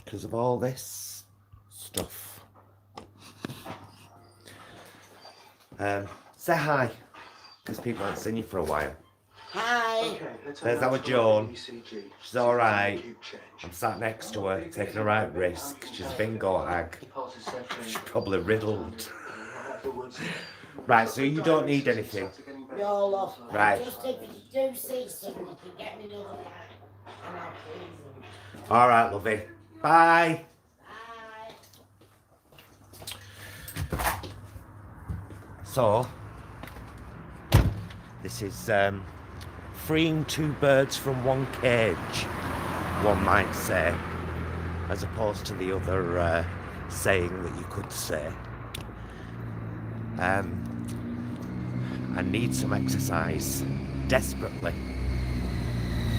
because of all this stuff. Say hi, because people haven't seen you for a while. Hi. Okay, there's our Joan. She's alright. I'm sat next to her, taking a right risk. She's a bingo hag. She's probably riddled. Right, so you don't need anything. No, love. Right. Just if you do see someone, you can get me another pack. And I'll please them. Alright, lovey. Bye. Bye. So, this is freeing two birds from one cage, one might say, as opposed to the other saying that you could say. I need some exercise, desperately.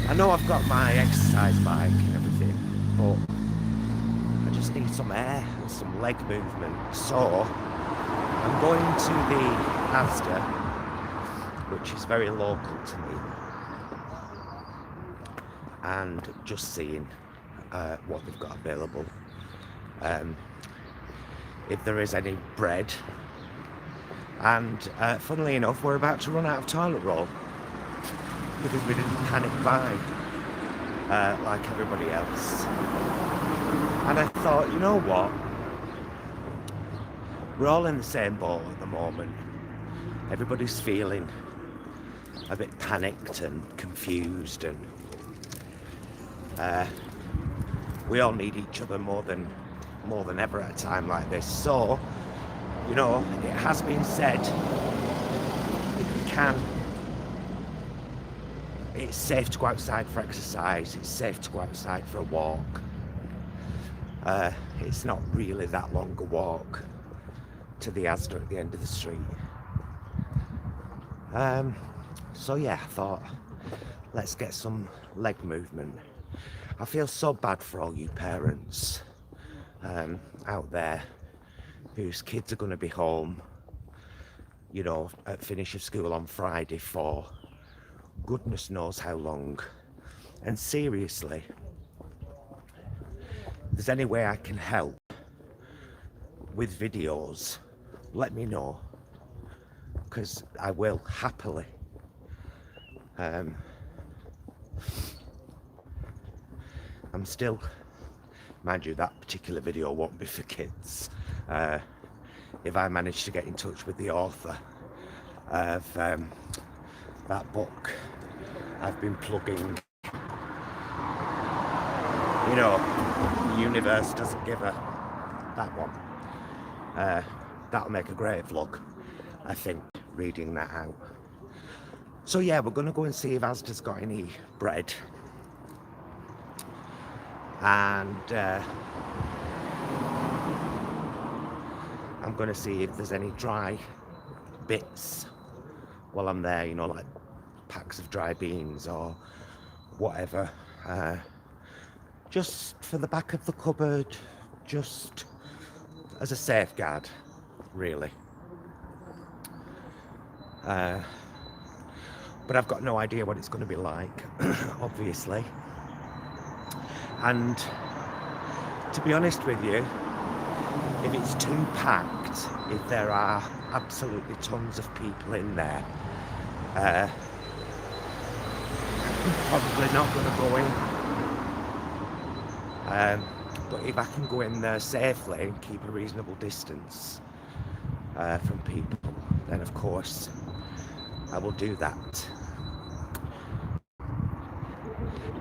I know I've got my exercise bike and everything, but I just need some air and some leg movement. So, I'm going to the Asda, which is very local to me, and just seeing what they've got available. If there is any bread. And funnily enough, we're about to run out of toilet roll because we didn't panic buy like everybody else. And I thought, you know what? We're all in the same boat at the moment. Everybody's feeling a bit panicked and confused, and we all need each other more than ever at a time like this. So, you know, it has been said that you can. It's safe to go outside for exercise. It's safe to go outside for a walk. It's not really that long a walk to the Asda at the end of the street. So yeah, I thought, let's get some leg movement. I feel so bad for all you parents out there whose kids are going to be home, you know, at finish of school on Friday for goodness knows how long. And seriously, if there's any way I can help with videos, let me know, because I will happily. I'm still, mind you, that particular video won't be for kids. If I manage to get in touch with the author of that book I've been plugging, you know, the universe doesn't give her, that one. That'll make a great vlog, I think, reading that out. So yeah, we're going to go and see if Asda's got any bread. And I'm going to see if there's any dry bits while I'm there, you know, like packs of dry beans or whatever. Just for the back of the cupboard, just as a safeguard, really. But I've got no idea what it's going to be like, obviously. And to be honest with you, if it's too packed, if there are absolutely tons of people in there, I'm probably not going to go in. But if I can go in there safely and keep a reasonable distance from people, then of course I will do that.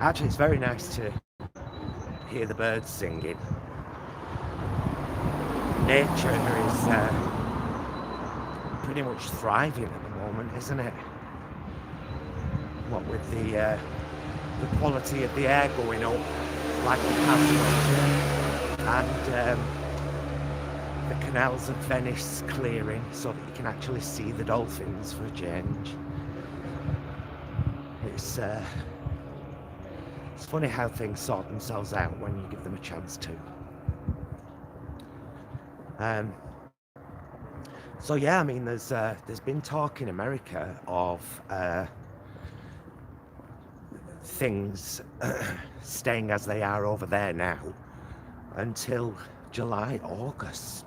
Actually, it's very nice to hear the birds singing. Nature is pretty much thriving at the moment, isn't it? What with the quality of the air going up like it has done, and the canals of Venice clearing so that you can actually see the dolphins for a change. It's funny how things sort themselves out when you give them a chance to. So yeah, I mean, there's been talk in America of things staying as they are over there now, until July, August.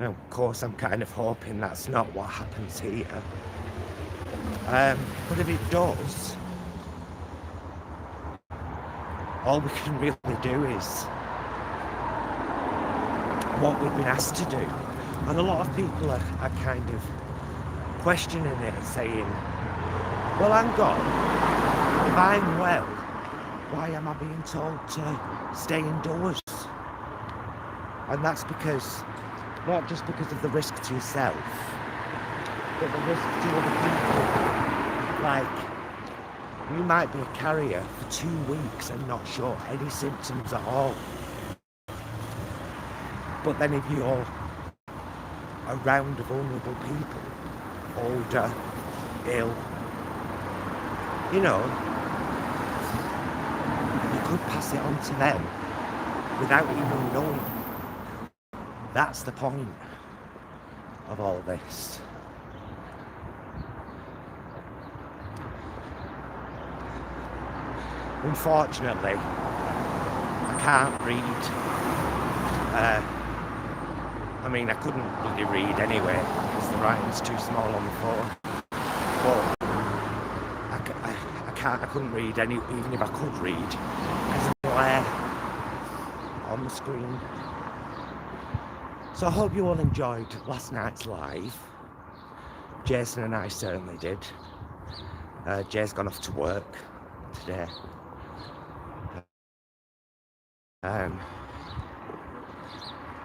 Now, of course, I'm kind of hoping that's not what happens here. But if it does, all we can really do is what we've been asked to do. And a lot of people are kind of questioning it and saying, well, hang on, if I'm well, why am I being told to stay indoors? And that's because, not just because of the risk to yourself, but the risk to other people. Like, you might be a carrier for 2 weeks and not show any symptoms at all. But then if you're around vulnerable people, older, ill, you know, you could pass it on to them without even knowing. That's the point of all this. Unfortunately, I can't read. I mean, I couldn't bloody read anyway, because the writing's too small on the phone. But I couldn't read even if I could read, because of the glare on the screen. So I hope you all enjoyed last night's live. Jason and I certainly did. Jay's gone off to work today.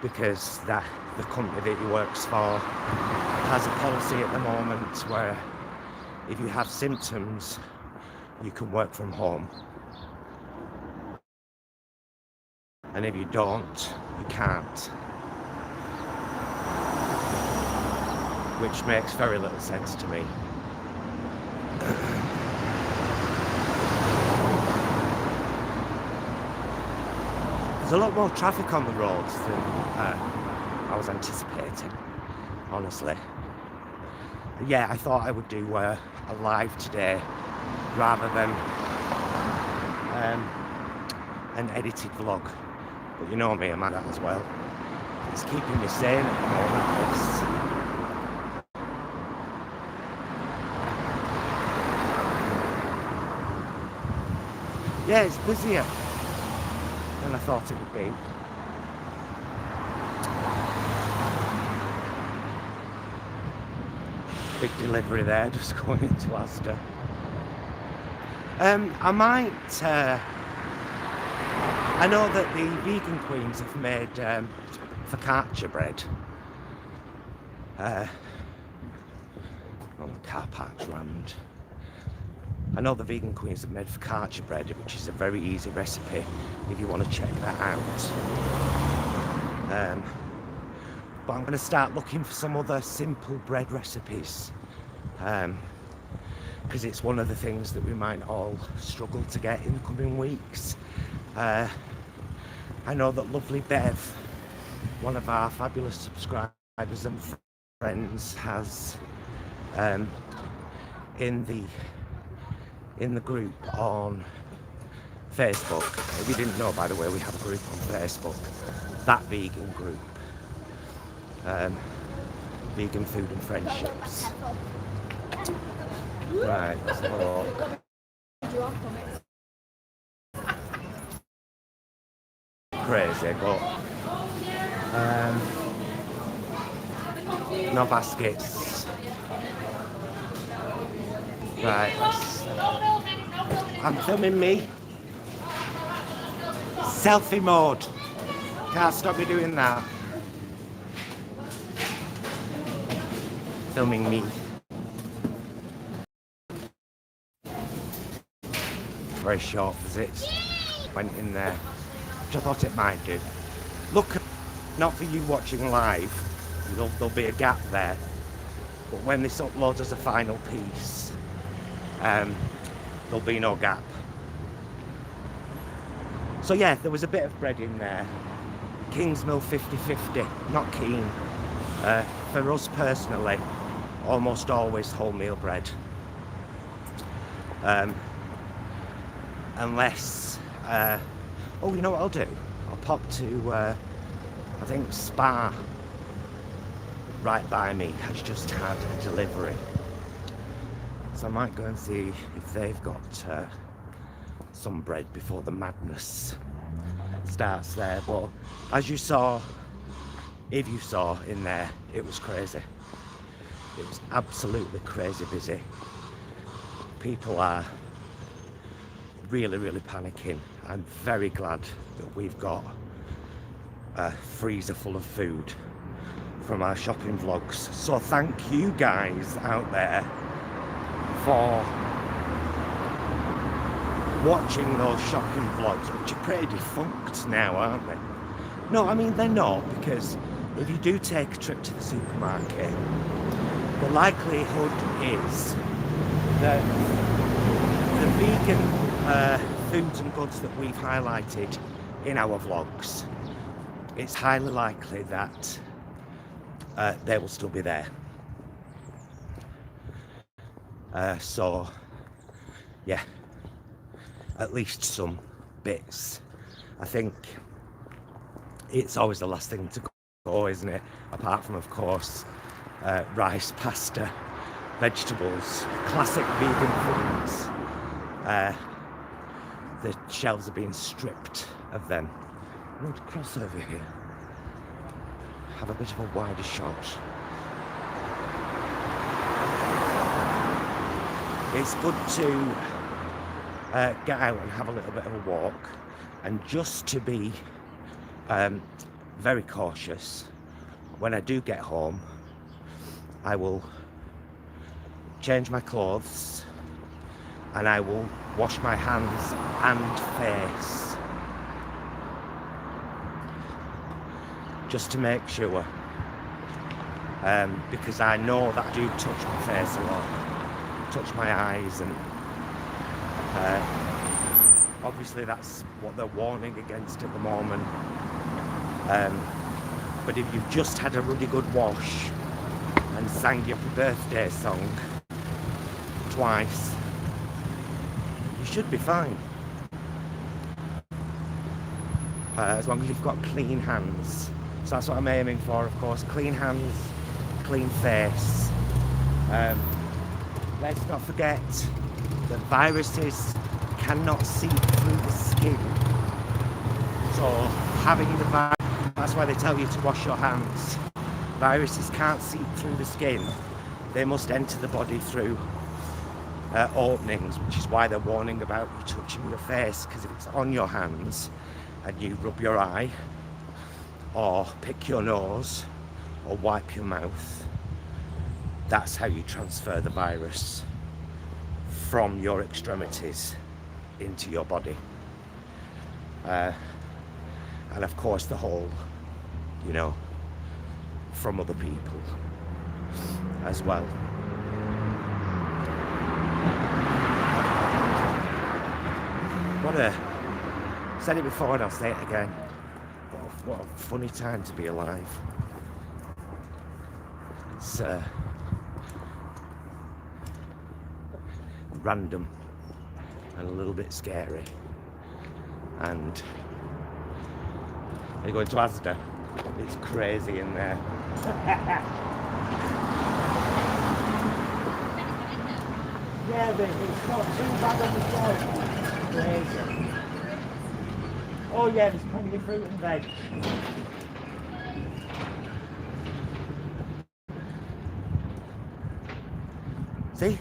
Because the company that he works for has a policy at the moment where if you have symptoms, you can work from home. And if you don't, you can't. Which makes very little sense to me. There's a lot more traffic on the roads than I was anticipating, honestly. Yeah, I thought I would do a live today rather than an edited vlog. But you know me, I'm at that as well. It's keeping me sane at the moment, this. Yeah, it's busier than I thought it would be. Big delivery there, just going into Asda. I might, I know that the vegan queens have made focaccia bread. Oh, the car park's rammed. I know the vegan queens have made focaccia bread, which is a very easy recipe if you want to check that out. But I'm going to start looking for some other simple bread recipes, because it's one of the things that we might all struggle to get in the coming weeks. I know that Lovely Bev, one of our fabulous subscribers and friends, has in the group on Facebook. If you didn't know, by the way, we have a group on Facebook, that vegan group, Vegan Food and Friendships. Right, let's have a look. Crazy, but no baskets. Right, I'm filming me. Selfie mode. Can't stop me doing that. Filming me. Very short visits. Went in there, which I thought it might do. Look, not for you watching live, there'll be a gap there. But when this uploads as a final piece, there'll be no gap. So yeah, there was a bit of bread in there. Kingsmill 50/50, not keen. For us personally, almost always wholemeal bread. unless, oh, you know what I'll do? I'll pop to, I think Spa, right by me, has just had a delivery. So I might go and see if they've got some bread before the madness starts there. But as you saw, if you saw in there, it was crazy. It was absolutely crazy busy. People are really, really panicking. I'm very glad that we've got a freezer full of food from our shopping vlogs. So thank you guys out there for watching those shopping vlogs, which are pretty defunct now, aren't they? No, I mean they're not, because if you do take a trip to the supermarket, the likelihood is that the vegan foods and goods that we've highlighted in our vlogs, it's highly likely that they will still be there. So yeah, at least some bits. I think it's always the last thing to go, isn't it? Apart from, of course, rice, pasta, vegetables, classic vegan foods. The shelves are being stripped of them. I'm going to cross over here, have a bit of a wider shot. It's good to get out and have a little bit of a walk, and just to be very cautious. When I do get home, I will change my clothes and I will wash my hands and face, just to make sure, because I know that I do touch my face a lot, touch my eyes, and obviously that's what they're warning against at the moment. But if you've just had a really good wash and sang your birthday song twice, you should be fine. As long as you've got clean hands. So that's what I'm aiming for, of course. Clean hands, clean face. Let's not forget that viruses cannot seep through the skin. So having the virus, that's why they tell you to wash your hands. Viruses can't seep through the skin. They must enter the body through openings, which is why they're warning about you touching your face, because if it's on your hands and you rub your eye or pick your nose or wipe your mouth, that's how you transfer the virus from your extremities into your body. And of course the whole, you know, from other people as well. Said it before and I'll say it again. What a funny time to be alive. It's random and a little bit scary. And you go into Asda, it's crazy in there. Yeah, but it's not too bad on the floor. Crazy. Oh yeah, there's plenty of fruit and veg. See?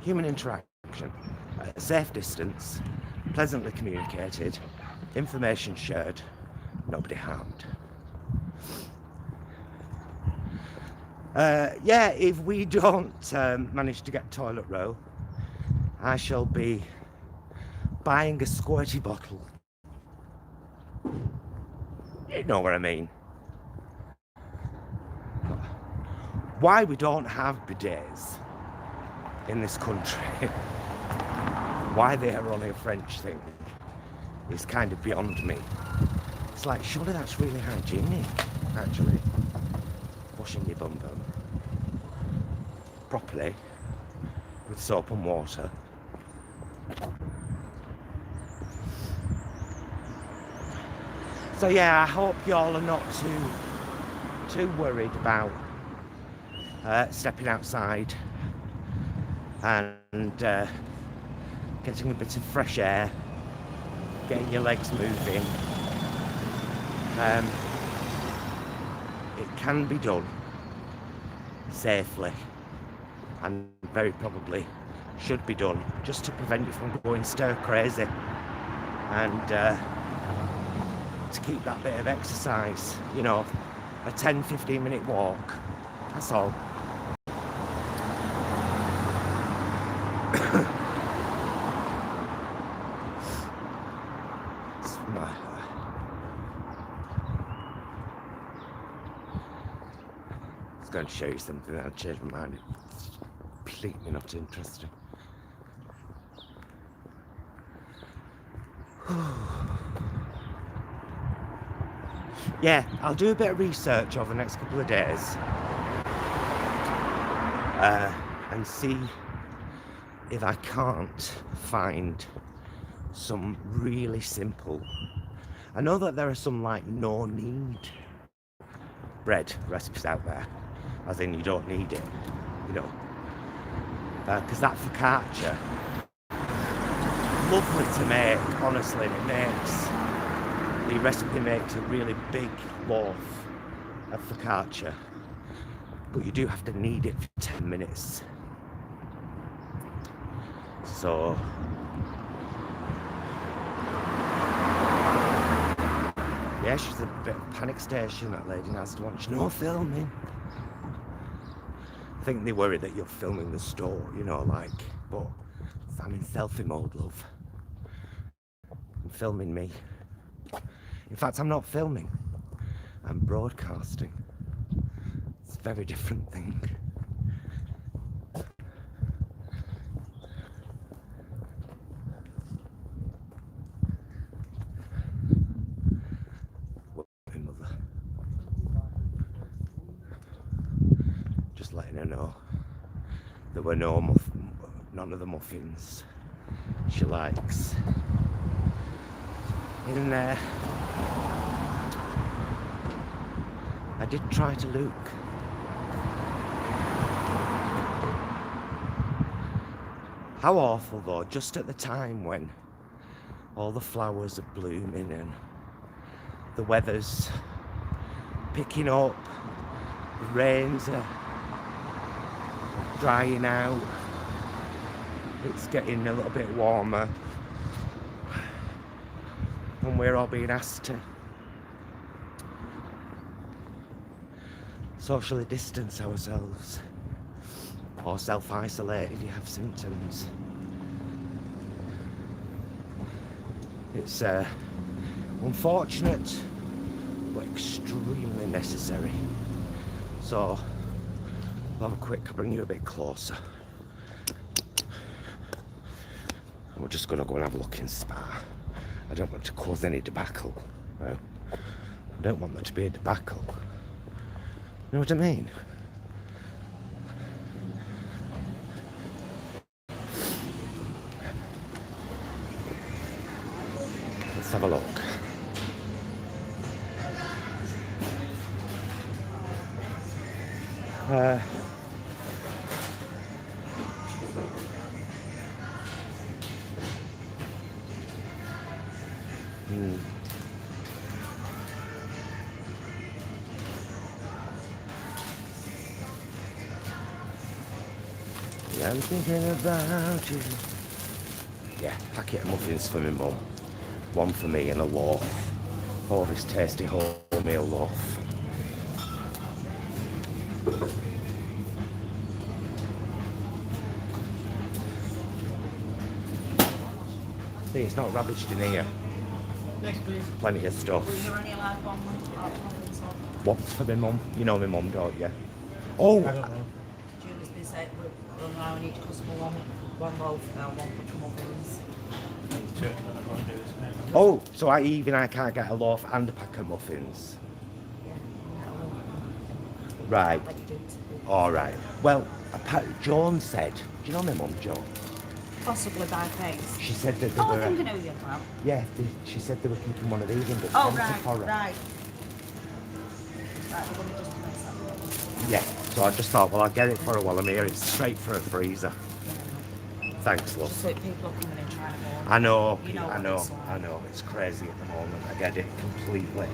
Human interaction. At a safe distance, pleasantly communicated, information shared, nobody harmed. Yeah, if we don't manage to get toilet roll, I shall be buying a squirty bottle. You know what I mean. Why we don't have bidets in this country, why they are only a French thing, is kind of beyond me. It's like, surely that's really hygienic, actually. Washing your bum bum properly with soap and water. So yeah, I hope y'all are not too worried about stepping outside and getting a bit of fresh air, getting your legs moving. It can be done safely and very probably should be done just to prevent you from going stir crazy and to keep that bit of exercise, you know, a 10-15 minute walk, that's all. I was going to show you something and I changed my mind. It's completely not interesting. Yeah, I'll do a bit of research over the next couple of days and see if I can't find some really simple. I know that there are some like no need bread recipes out there, as in you don't need it, you know, because that focaccia, lovely to make, honestly, and it makes, the recipe makes a really big loaf of focaccia, but you do have to knead it for 10 minutes. So yeah, she's a bit of a panic station, that lady, and has to watch no filming. I think they worry that you're filming the store, you know, like, but I'm in selfie mode, love. I'm filming me. In fact, I'm not filming, I'm broadcasting. It's a very different thing. Just letting her know there were none of the muffins she likes in there. I did try to look. How awful though, just at the time when all the flowers are blooming and the weather's picking up, the rains are drying out, it's getting a little bit warmer, and we're all being asked to socially distance ourselves or self-isolate if you have symptoms. It's unfortunate but extremely necessary. So I'll have a quick, bring you a bit closer. And we're just going to go and have a look in Spa. I don't want to cause any debacle. No. I don't want there to be a debacle. You know what I mean? Let's have a look. Yeah, I'm thinking about you. Yeah, packet of muffins for my mum. One for me and a loaf. Oh, this tasty wholemeal loaf. See, it's not rubbished in here. Yes, please. Plenty of stuff. Will you only allowed one muffins or? What's for my mum? You know my mum, don't you? Oh! I don't know. Julie's been saying we're allowing each customer one loaf now, one pack of muffins. Oh, so I can't get a loaf and a pack of muffins. Yeah, Right. like you do to All right. Well, Joan said, do you know my mum, Joan? possibly by face. She said that they Oh, were. I think I know you about. Yeah, she said they were keeping one of these in, but Oh, sent it for her. right. Right, we're gonna just place that. Yeah, so I just thought, well, I'll get it for her while I'm here. It's straight for a freezer. Thanks, love. Just so people are coming in trying to board. I know, You know I what know, it's like. I know. It's crazy at the moment. I get it completely.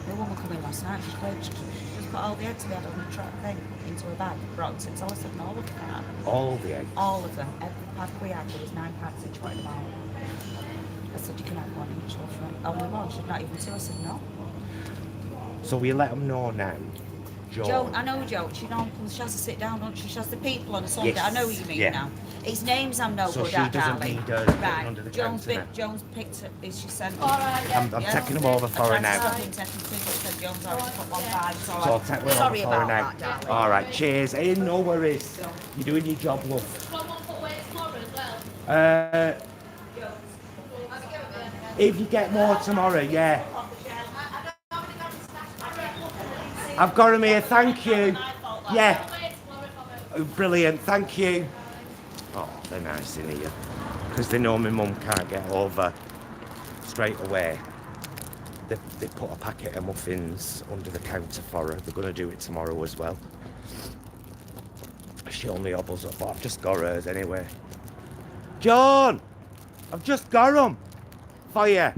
The woman come in last night, she just put all the eggs we had on the truck thing into a bag, brought them to us, I said, no, look at that. All the eggs. All of them. Every pack we had, there was 9 packs each, wanted them out. I said, you can have one each, love. Only one, she'd not even 2. I said, no. So we let them know now. Joe, I know Joe. She has to sit down, don't she? She has the people on a Sunday. Yes, I know what you mean yeah. now. His name's I'm no So good she at, doesn't darling. need her getting Right. under the Jones, counter now. Jones picked it. Is she sent? I'm taking them over for her now. Said Jones already put 1 5. So I'll take them over Sorry for her about now. that, darling. All right, cheers. Hey, no worries. You're doing your job, love. If you get more tomorrow, yeah. I've got them here, thank you. Yeah. Oh, brilliant, thank you. Oh, they're nice in here. Because they know my mum can't get over straight away. They put a packet of muffins under the counter for her. They're going to do it tomorrow as well. She only hobbles up, but I've just got hers anyway. John! I've just got them for you.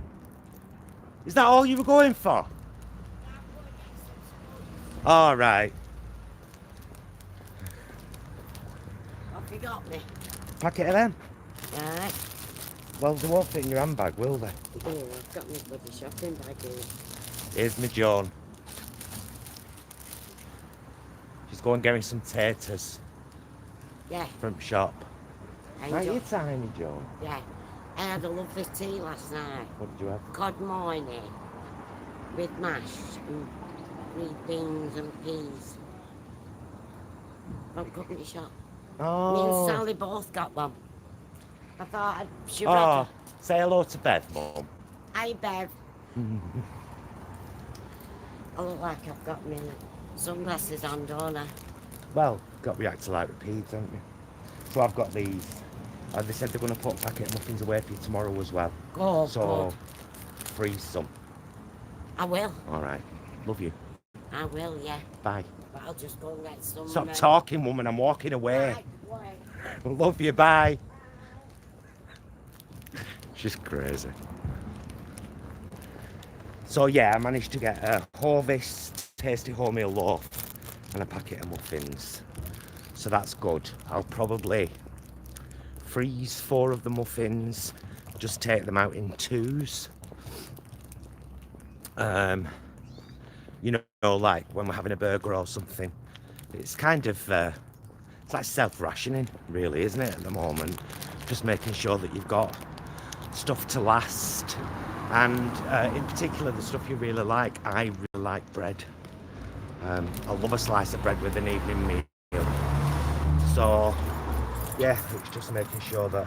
Is that all you were going for? All right. Have you got me? Packet of them? Right. Well, they won't fit in your handbag, will they? Oh, I've got my bloody shopping bag in. Here's me John. She's going getting some taters Yeah. from shop. And Aren't you- you tiny, John? Yeah. I had a lovely tea last night. What did you have? Cod morning with mash and green beans and peas. From company shop. Me and Oh. Sally both got one. I thought she'd Oh, say hello to Beth, Mum. Hi, Bev. I look like I've got my sunglasses on, don't I? Well, got to react to like repeats, haven't you? So I've got these. They said they're going to put a packet of muffins away for you tomorrow as well. Oh, So, good. freeze some. I will. All right. Love you. I will, yeah. Bye. But I'll just go and get some. Stop talking, woman. I'm walking away. Right, Love you. Bye. She's crazy. So yeah, I managed to get a Hovis tasty wholemeal loaf and a packet of muffins. So that's good. I'll probably freeze 4 of the muffins, just take them out in 2s. You know, like when we're having a burger or something. It's kind of, it's like self-rationing, really, isn't it, at the moment? Just making sure that you've got stuff to last. And in particular, the stuff you really like. I really like bread. I love a slice of bread with an evening meal. So, yeah, it's just making sure that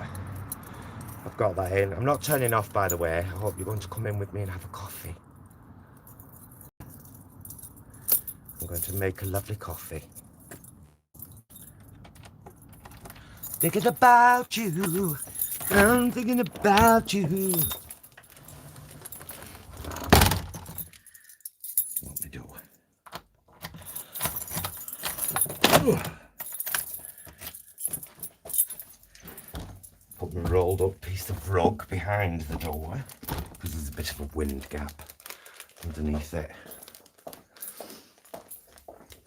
I've got that in. I'm not turning off, by the way. I hope you're going to come in with me and have a coffee. I'm going to make a lovely coffee. Thinking about you. I'm thinking about you. What we do? Put the rolled up piece of rug behind the door because there's a bit of a wind gap underneath it.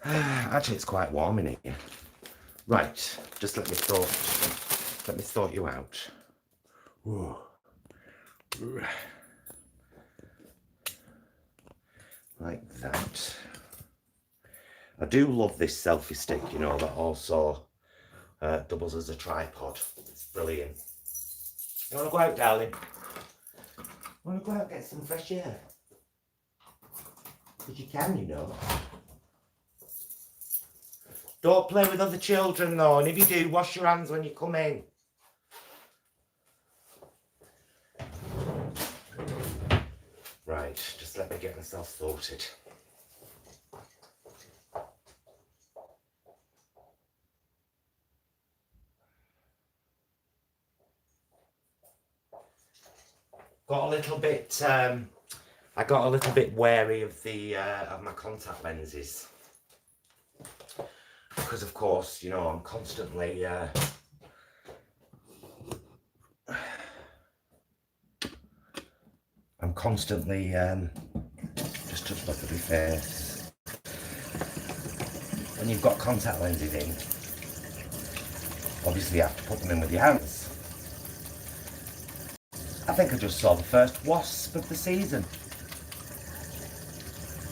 Actually, it's quite warm in here. Right, just let me sort you out. Ooh. Like that. I do love this selfie stick, you know, that also doubles as a tripod. It's brilliant. You want to go out, darling? Want to go out and get some fresh air? Because you can, you know. Don't play with other children though, and if you do, wash your hands when you come in. Right, just let me get myself sorted. got a little bit. I got a little bit wary of the of my contact lenses because, of course, you know, I'm constantly. Just touch up my face. When you've got contact lenses in, obviously you have to put them in with your hands. I think I just saw the first wasp of the season.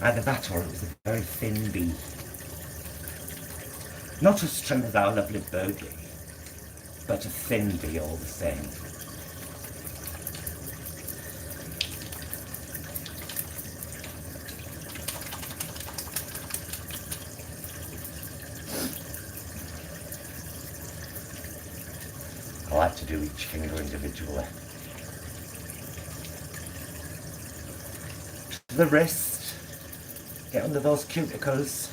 Either that or it was a very thin bee. Not as trim as our lovely birdie, but a thin bee all the same. I like to do each finger individually. To the wrist, get under those cuticles.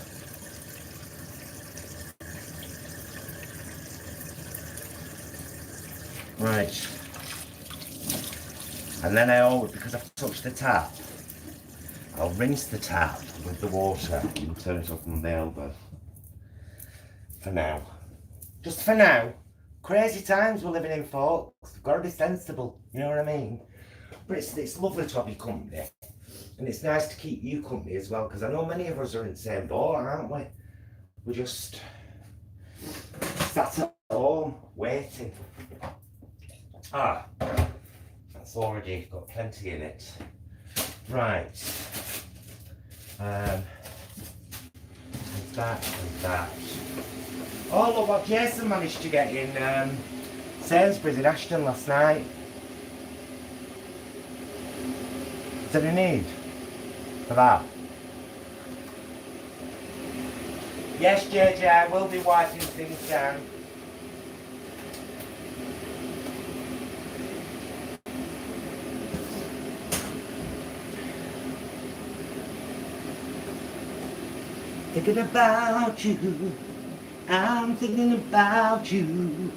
Right. And then I always, because I've touched the tap, I'll rinse the tap with the water and turn it up on the elbow. For now. Just for now. Crazy times we're living in, folks. We've got to be sensible, you know what I mean? But it's lovely to have you company. And it's nice to keep you company as well, because I know many of us are in the same boat, aren't we? We're just sat at home, waiting. Ah, that's already got plenty in it. Right. And that and that. Oh, look what Jason managed to get in Sainsbury's in Ashton last night. Is there a need for that? Yes, JJ, I will be wiping things down. Thinking about you. I'm thinking about you.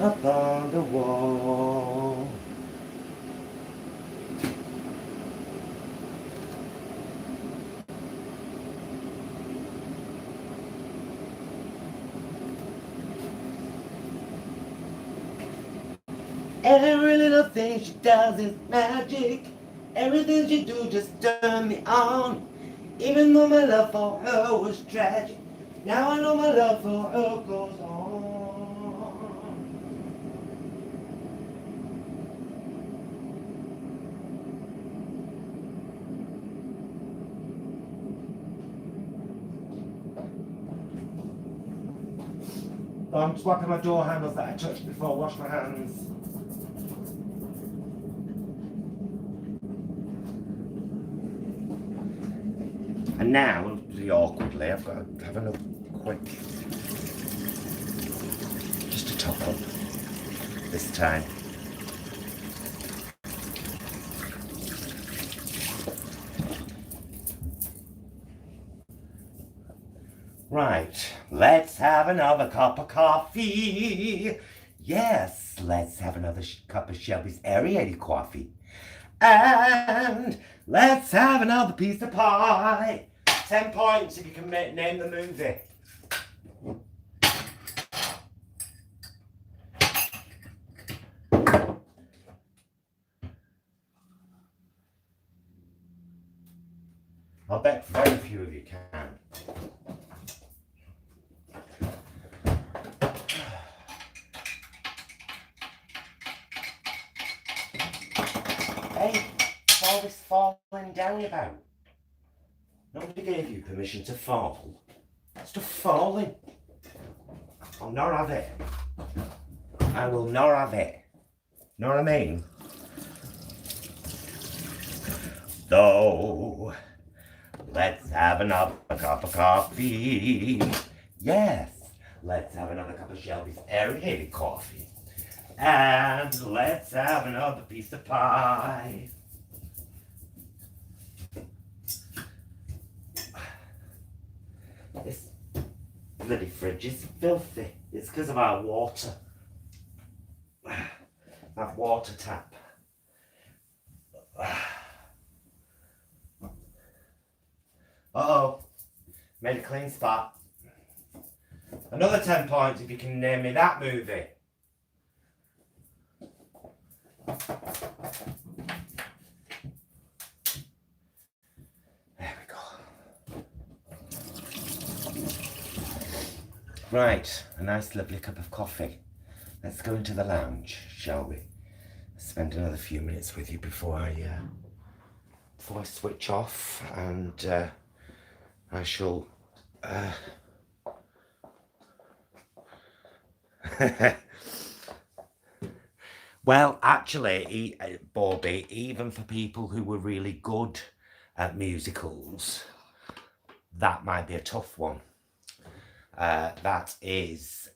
Up on the wall. Every little thing she does is magic. Everything she do just turn me on. Even though my love for her was tragic, now I know my love for her goes on. Oh, I'm just whacking my door handles that I touched before I wash my hands. And now, really awkwardly, I've got to have another quick, just to top up this time. Right, let's have another cup of coffee. Yes, let's have another cup of Shelby's aerated coffee. And let's have another piece of pie. 10 points if you can name the movie. I'll bet very few of you can. Hey, what's all this falling down about? Nobody gave you permission to fall. Stuff falling. I'll not have it. I will not have it. Know what I mean? So, let's have another cup of coffee. Yes, let's have another cup of Shelby's aerated coffee. And let's have another piece of pie. bloody fridge is filthy. It's because of our water. That water tap. Uh-oh. Made a clean spot. Another 10 points if you can name me that movie. There we go. Right, a nice lovely cup of coffee. Let's go into the lounge, shall we? Spend another few minutes with you before I switch off, and I shall well, actually, Bobby, even for people who were really good at musicals, that might be a tough one. That is,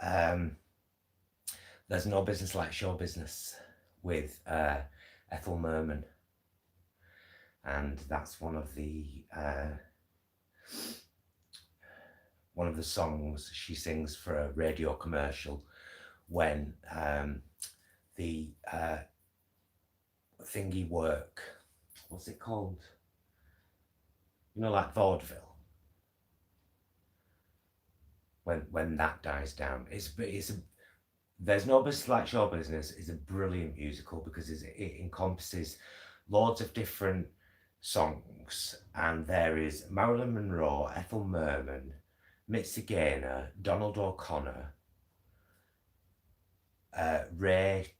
There's No Business Like Show Business with Ethel Merman. And that's one of the songs she sings for a radio commercial when the thingy work, what's it called? You know, like vaudeville. When that dies down, There's No Business Like Show Business is a brilliant musical because it encompasses loads of different songs, and there is Marilyn Monroe, Ethel Merman, Mitzi Gaynor, Donald O'Connor, Ray.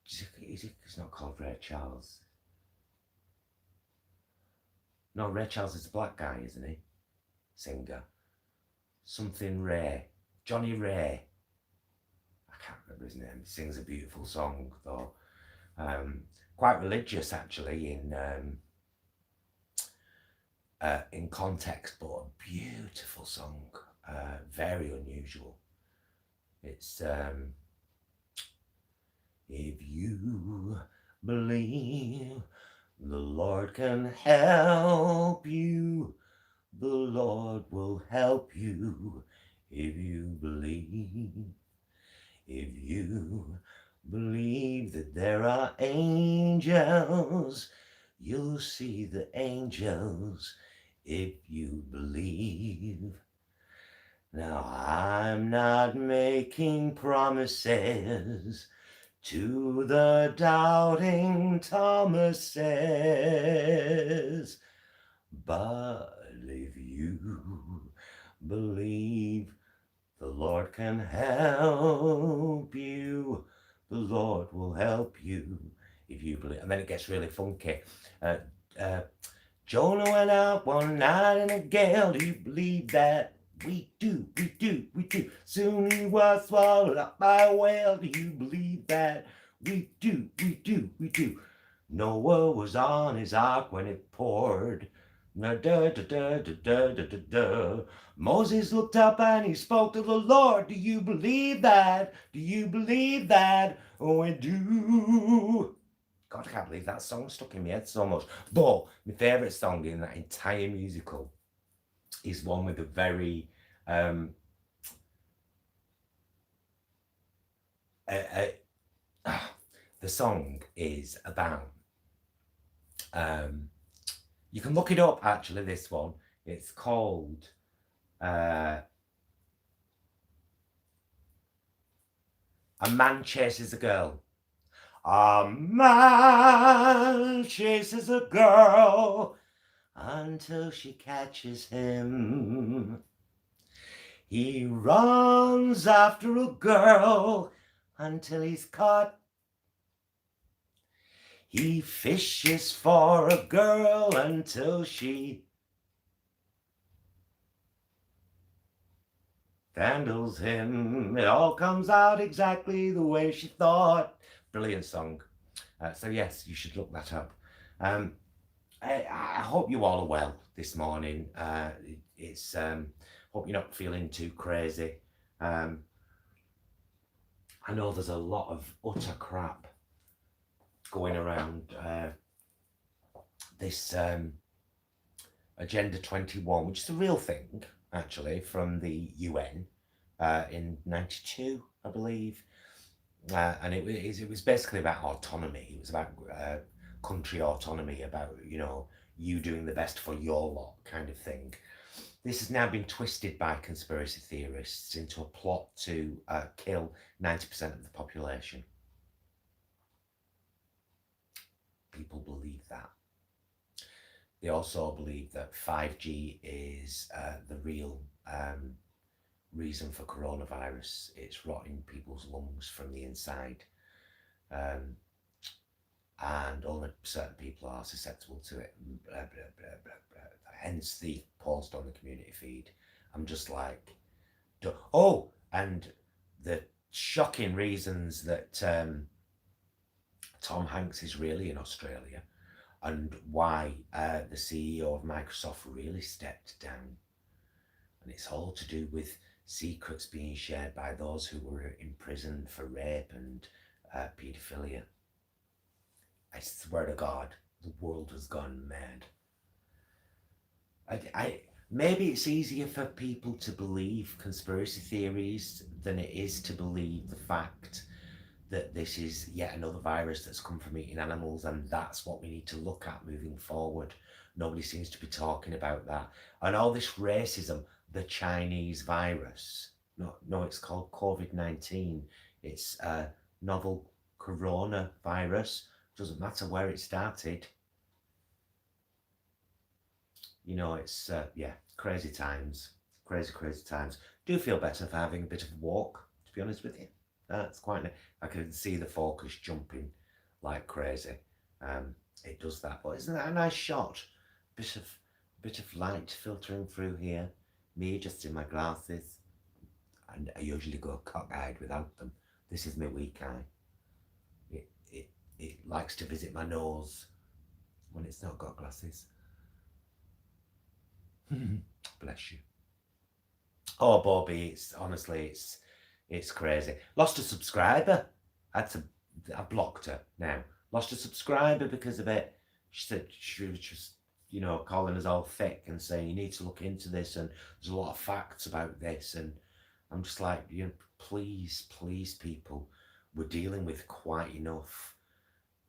It's not called Ray Charles. No, Ray Charles is a black guy, isn't he? Singer. Something Ray. Johnny Ray. I can't remember his name. He sings a beautiful song, though. Quite religious, actually, in context, but a beautiful song. Very unusual. It's if you believe the Lord can help you, the Lord will help you. If you believe, if you believe that there are angels, you'll see the angels if you believe. Now, I'm not making promises to the doubting Thomases, but if you believe the Lord can help you, the Lord will help you if you believe. And then it gets really funky. Jonah went out one night in a gale. Do you believe that? We do, we do, we do. Soon he was swallowed up by a whale. Do you believe that? We do, we do, we do. Noah was on his ark when it poured. Da, da, da, da, da, da, da, da. Moses looked up and he spoke to the Lord. Do you believe that? Do you believe that? Oh, we do. God, I can't believe that song stuck in my head so much. But my favourite song in that entire musical is one with a very the song is about you can look it up, actually, this one. It's called A Man Chases a Girl. A man chases a girl until she catches him. He runs after a girl until he's caught. He fishes for a girl until she handles him. It all comes out exactly the way she thought. Brilliant song. So yes, you should look that up. I hope you all are well this morning. Hope you're not feeling too crazy. I know there's a lot of utter crap going around this Agenda 21, which is a real thing. actually, from the UN in '92, I believe. And it was basically about autonomy. It was about country autonomy, about, you know, you doing the best for your lot kind of thing. This has now been twisted by conspiracy theorists into a plot to kill 90% of the population. People believe that. They also believe that 5G is the real reason for coronavirus. It's rotting people's lungs from the inside. And only certain people are susceptible to it. Blah, blah, blah, blah, blah. Hence the post on the community feed. I'm just like, oh, and the shocking reasons that Tom Hanks is really in Australia, and why the CEO of Microsoft really stepped down. And it's all to do with secrets being shared by those who were imprisoned for rape and paedophilia. I swear to God, the world has gone mad. Maybe it's easier for people to believe conspiracy theories than it is to believe the fact that this is yet another virus that's come from eating animals, and that's what we need to look at moving forward. Nobody seems to be talking about that. And all this racism, the Chinese virus. No, it's called COVID-19. It's a novel coronavirus. Doesn't matter where it started. You know, it's, yeah, crazy times. Crazy times. Do feel better for having a bit of a walk, to be honest with you. It's quite nice. I can see the focus jumping like crazy. It does that. But isn't that a nice shot? Bit of light filtering through here. Me just in my glasses. And I usually go cockeyed without them. This is my weak eye. It likes to visit my nose when it's not got glasses. Bless you. Oh, Bobby, it's crazy. Lost a subscriber. I blocked her now. Lost a subscriber because of it. She said she was just, you know, calling us all thick and saying you need to look into this and there's a lot of facts about this. And I'm just like, you know, please, people, we're dealing with quite enough.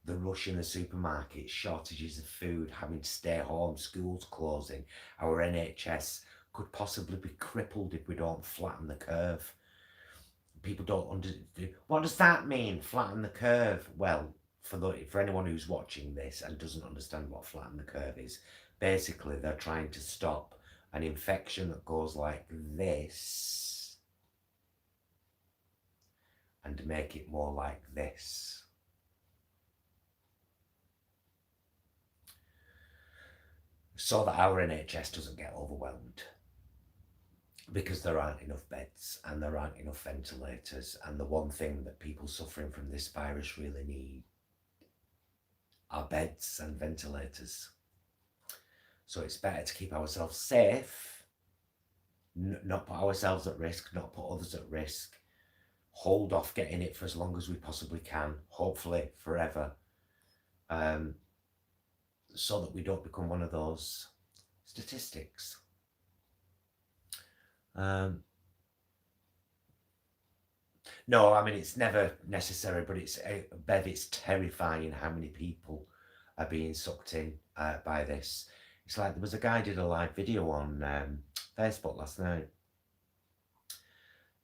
The rush in the supermarket, shortages of food, having to stay home, schools closing. Our NHS could possibly be crippled if we don't flatten the curve. People don't understand. What does that mean, flatten the curve? Well, for anyone who's watching this and doesn't understand what flatten the curve is, basically they're trying to stop an infection that goes like this and make it more like this. So that our NHS doesn't get overwhelmed, because there aren't enough beds and there aren't enough ventilators, and the one thing that people suffering from this virus really need are beds and ventilators. So it's better to keep ourselves safe, not put ourselves at risk, not put others at risk, hold off getting it for as long as we possibly can, hopefully forever, so that we don't become one of those statistics. No, I mean, it's never necessary, but Bev, it's terrifying how many people are being sucked in by this. It's like there was a guy did a live video on Facebook last night.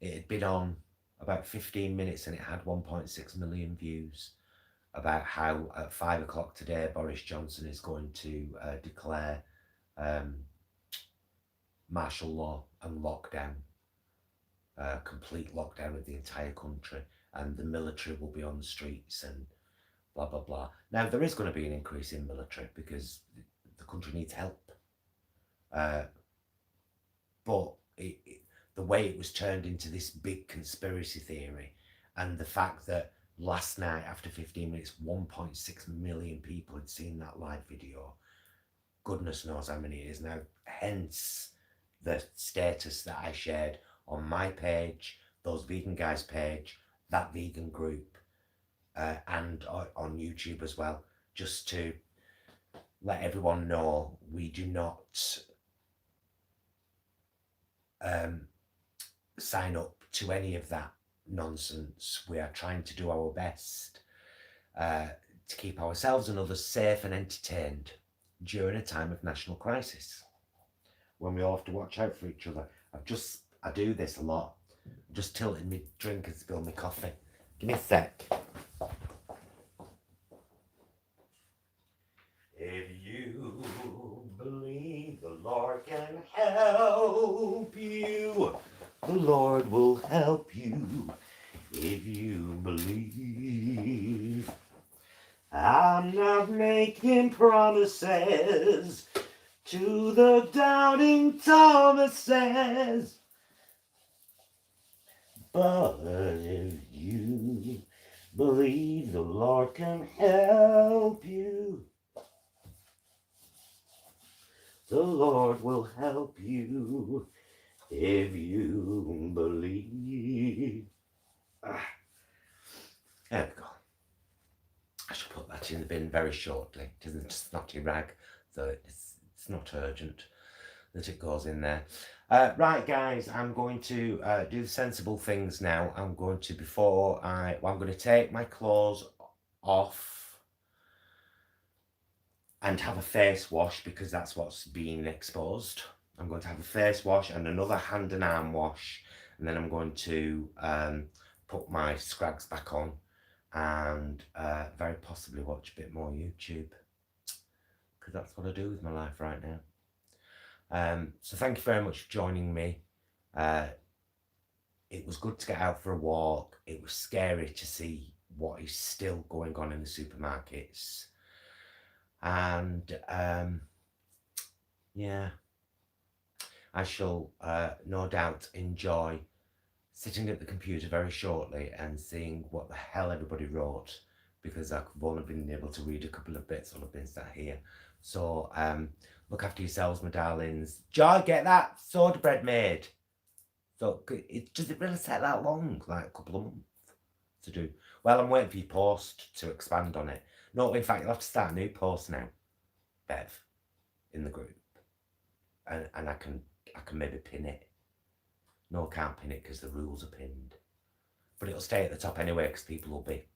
It had been on about 15 minutes and it had 1.6 million views, about how at 5 o'clock today Boris Johnson is going to declare martial law and lockdown, complete lockdown of the entire country, and the military will be on the streets and blah blah blah. Now there is going to be an increase in military because the country needs help, but the way it was turned into this big conspiracy theory, and the fact that last night after 15 minutes 1.6 million people had seen that live video, goodness knows how many it is now, hence the status that I shared on my page, those vegan guys page, that vegan group, and on YouTube as well, just to let everyone know we do not sign up to any of that nonsense. We are trying to do our best to keep ourselves and others safe and entertained during a time of national crisis, when we all have to watch out for each other. I do this a lot. I'm just tilting me drink and spill my coffee. Give me a sec. If you believe the Lord can help you, the Lord will help you. If you believe. I'm not making promises to the doubting Thomases, but if you believe the Lord can help you, the Lord will help you if you believe. There we go. I should put that in the bin very shortly. It isn't a snotty rag, so it's not urgent that it goes in there. Right, guys, I'm going to do the sensible things now. I'm going to, I'm going to take my clothes off and have a face wash, because that's what's being exposed. I'm going to have a face wash and another hand and arm wash, and then I'm going to put my scrags back on and very possibly watch a bit more YouTube, because that's what I do with my life right now. So thank you very much for joining me. It was good to get out for a walk. It was scary to see what is still going on in the supermarkets, and yeah, I shall no doubt enjoy sitting at the computer very shortly and seeing what the hell everybody wrote, because I've only been able to read a couple of bits while I've been sat here. So look after yourselves, my darlings. Joy, get that soda bread made. So does it really take that long, like a couple of months to do? Well, I'm waiting for your post to expand on it. No, in fact, you'll have to start a new post now, Bev, in the group, and I can maybe pin it. No, I can't pin it because the rules are pinned. But it'll stay at the top anyway, because people will be,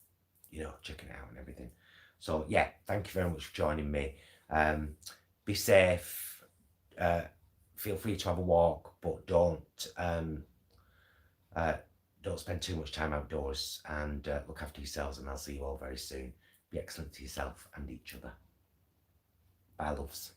checking it out and everything. So, yeah, thank you very much for joining me. Be safe. Feel free to have a walk, but don't spend too much time outdoors, and look after yourselves, and I'll see you all very soon. Be excellent to yourself and each other. Bye, loves.